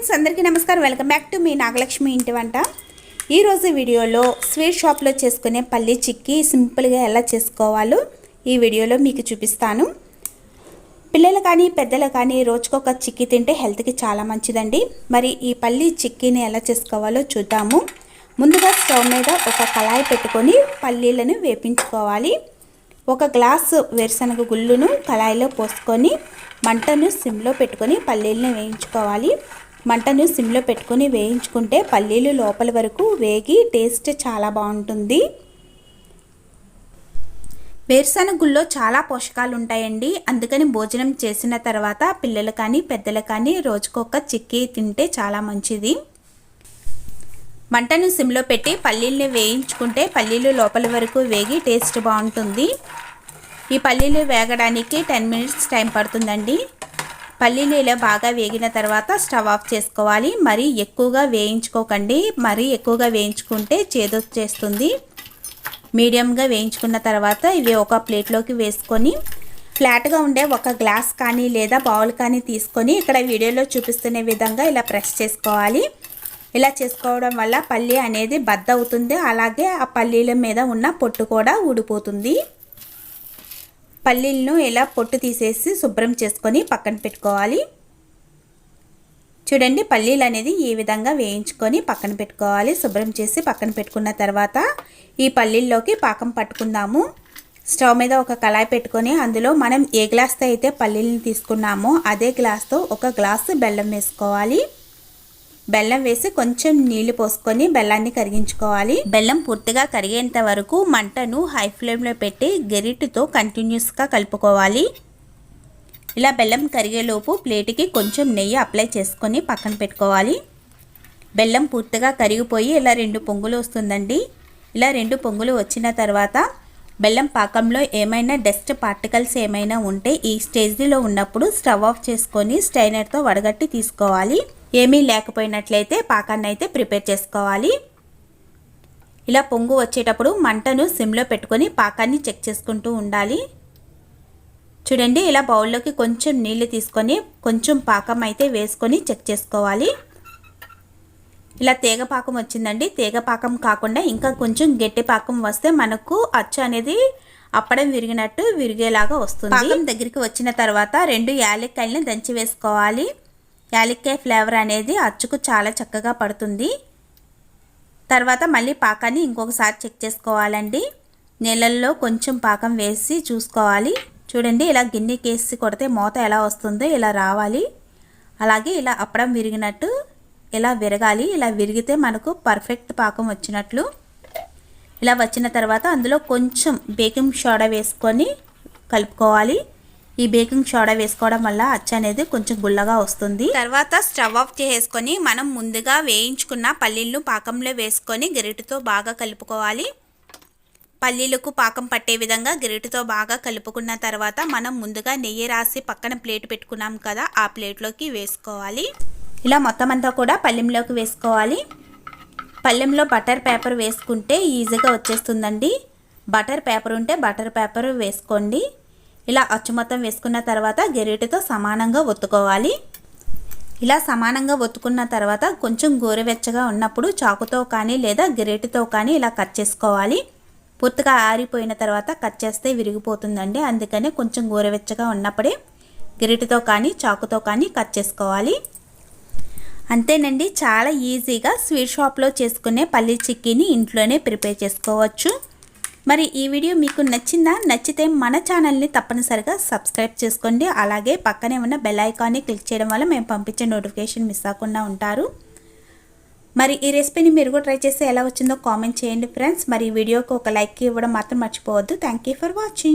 Friends, అందరికీ నమస్కారం. Welcome back to me Nagalakshmi ఇంటి వంట. ఈరోజు వీడియోలో స్వీట్ షాప్లో చేసుకునే పల్లీ చిక్కీ సింపుల్గా ఎలా చేసుకోవాలో ఈ వీడియోలో మీకు చూపిస్తాను. పిల్లలు కానీ పెద్దలు కానీ రోజుకొక చిక్కీ తింటే హెల్త్కి చాలా మంచిదండి. మరి ఈ పల్లీ చిక్కీని ఎలా చేసుకోవాలో చూద్దాము. ముందుగా స్టవ్ మీద ఒక కళాయి పెట్టుకొని పల్లీలను వేపించుకోవాలి. ఒక గ్లాసు వేరుశనగ గుళ్ళును కళాయిలో పోసుకొని మంటను సిమ్లో పెట్టుకొని పల్లీలను వేయించుకోవాలి. మంటను సిమ్లో పెట్టుకొని వేయించుకుంటే పల్లీలు లోపల వరకు వేగి టేస్ట్ చాలా బాగుంటుంది. వేరుశనగ గుళ్ళలో చాలా పోషకాలు ఉంటాయండి. అందుకని భోజనం చేసిన తర్వాత పిల్లలు కానీ పెద్దలు కానీ రోజుకొక చిక్కీ తింటే చాలా మంచిది. మంటను సిమ్లో పెట్టి పల్లీలను వేయించుకుంటే పల్లీలు లోపల వరకు వేగి టేస్ట్ బాగుంటుంది. ఈ పల్లీలు వేగడానికి 10 మినిట్స్ టైం పడుతుందండి. పల్లీలు ఇలా బాగా వేగిన తర్వాత స్టవ్ ఆఫ్ చేసుకోవాలి. మరీ ఎక్కువగా వేయించుకోకండి. మరీ ఎక్కువగా వేయించుకుంటే చేదొచ్చేస్తుంది. మీడియంగా వేయించుకున్న తర్వాత ఇవి ఒక ప్లేట్లోకి వేసుకొని ఫ్లాట్గా ఉండే ఒక గ్లాస్ కానీ లేదా బౌల్ కానీ తీసుకొని ఇక్కడ వీడియోలో చూపిస్తున్న విధంగా ఇలా ప్రెస్ చేసుకోవాలి. ఇలా చేసుకోవడం వల్ల పల్లీ అనేది బద్ద అవుతుంది. అలాగే ఆ పల్లీల మీద ఉన్న పొట్టు కూడా ఊడిపోతుంది. పల్లీలను ఇలా పొట్టు తీసేసి శుభ్రం చేసుకొని పక్కన పెట్టుకోవాలి. చూడండి, పల్లీలు అనేది ఈ విధంగా వేయించుకొని పక్కన పెట్టుకోవాలి. శుభ్రం చేసి పక్కన పెట్టుకున్న తర్వాత ఈ పల్లీల్లోకి పాకం పట్టుకుందాము. స్టవ్ మీద ఒక కళాయి పెట్టుకొని అందులో మనం ఏ గ్లాస్తో అయితే పల్లీలను తీసుకున్నామో అదే గ్లాస్తో ఒక గ్లాసు బెల్లం వేసుకోవాలి. బెల్లం వేసి కొంచెం నీళ్లు పోసుకొని బెల్లాన్ని కరిగించుకోవాలి. బెల్లం పూర్తిగా కరిగేంత వరకు మంటను హై ఫ్లేమ్లో పెట్టి గరిటెతో కంటిన్యూస్గా కలుపుకోవాలి. ఇలా బెల్లం కరిగేలోపు ప్లేట్కి కొంచెం నెయ్యి అప్లై చేసుకొని పక్కన పెట్టుకోవాలి. బెల్లం పూర్తిగా కరిగిపోయి ఇలా 2 పొంగులు వస్తుందండి. ఇలా 2 పొంగులు వచ్చిన తర్వాత బెల్లం పాకంలో ఏమైనా డస్ట్ పార్టికల్స్ ఏమైనా ఉంటే ఈ స్టేజ్లో ఉన్నప్పుడు స్టవ్ ఆఫ్ చేసుకొని స్ట్రైనర్తో వడగట్టి తీసుకోవాలి. ఏమీ లేకపోయినట్లయితే పాకాన్ని అయితే ప్రిపేర్ చేసుకోవాలి. ఇలా పొంగు వచ్చేటప్పుడు మంటను సిమ్లో పెట్టుకొని పాకాన్ని చెక్ చేసుకుంటూ ఉండాలి. చూడండి, ఇలా బౌల్లోకి కొంచెం నీళ్లు తీసుకొని కొంచెం పాకం అయితే వేసుకొని చెక్ చేసుకోవాలి. ఇలా తీగ పాకం వచ్చిందండి. తీగ పాకం కాకుండా ఇంకా కొంచెం గట్టి పాకం వస్తే మనకు అచ్చు అనేది అప్పడం విరిగినట్టు విరిగేలాగా వస్తుంది. పాకం దగ్గరికి వచ్చిన తర్వాత 2 యాలక్కాయలను దంచి వేసుకోవాలి. యాలక్కాయ ఫ్లేవర్ అనేది అచ్చుకు చాలా చక్కగా పడుతుంది. తర్వాత మళ్ళీ పాకాన్ని ఇంకొకసారి చెక్ చేసుకోవాలండి. నీళ్ళల్లో కొంచెం పాకం వేసి చూసుకోవాలి. చూడండి, ఇలా గిన్నెకి వేసి కొడితే మూత ఎలా వస్తుందో ఇలా రావాలి. అలాగే ఇలా అప్పడం విరిగినట్టు ఇలా విరగాలి. ఇలా విరిగితే మనకు పర్ఫెక్ట్ పాకం వచ్చినట్లు. ఇలా వచ్చిన తర్వాత అందులో కొంచెం బేకింగ్ సోడా వేసుకొని కలుపుకోవాలి. ఈ బేకింగ్ సోడా వేసుకోవడం వల్ల అచ్చు అనేది కొంచెం గుల్లగా వస్తుంది. తర్వాత స్టవ్ ఆఫ్ చేసుకొని మనం ముందుగా వేయించుకున్న పల్లీలను పాకంలో వేసుకొని గరిటెతో బాగా కలుపుకోవాలి. పల్లీలకు పాకం పట్టే విధంగా గరిటెతో బాగా కలుపుకున్న తర్వాత మనం ముందుగా నెయ్యి రాసి పక్కన ప్లేట్ పెట్టుకున్నాం కదా, ఆ ప్లేట్లోకి వేసుకోవాలి. ఇలా మొత్తం అంతా కూడా పల్లెంలోకి వేసుకోవాలి. పల్లెంలో బటర్ పేపర్ వేసుకుంటే ఈజీగా వచ్చేస్తుందండి. బటర్ పేపర్ ఉంటే బటర్ పేపర్ వేసుకోండి. ఇలా అచ్చు మొత్తం వేసుకున్న తర్వాత గరిటెతో సమానంగా ఒత్తుకోవాలి. ఇలా సమానంగా ఒత్తుకున్న తర్వాత కొంచెం గోరువెచ్చగా ఉన్నప్పుడు చాకుతో కానీ లేదా గరిటెతో కానీ ఇలా కట్ చేసుకోవాలి. పూర్తిగా ఆరిపోయిన తర్వాత కట్ చేస్తే విరిగిపోతుందండి. అందుకని కొంచెం గోరువెచ్చగా ఉన్నప్పుడే గరిటెతో కానీ చాకుతో కానీ కట్ చేసుకోవాలి. అంతేనండి, చాలా ఈజీగా స్వీట్ షాప్లో చేసుకునే పల్లీ చిక్కీని ఇంట్లోనే ప్రిపేర్ చేసుకోవచ్చు. మరి ఈ వీడియో మీకు నచ్చిందా? నచ్చితే మన ఛానల్ని తప్పనిసరిగా సబ్స్క్రైబ్ చేసుకోండి. అలాగే పక్కనే ఉన్న బెల్ ఐకాన్ని క్లిక్ చేయడం వల్ల మేము పంపించే నోటిఫికేషన్ మిస్ అవ్వకుండా ఉంటారు. మరి ఈ రెసిపీని మీరు కూడా ట్రై చేస్తే ఎలా వచ్చిందో కామెంట్ చేయండి ఫ్రెండ్స్. మరి ఈ వీడియోకి ఒక లైక్ ఇవ్వడం మాత్రం మర్చిపోవద్దు. Thank you for watching.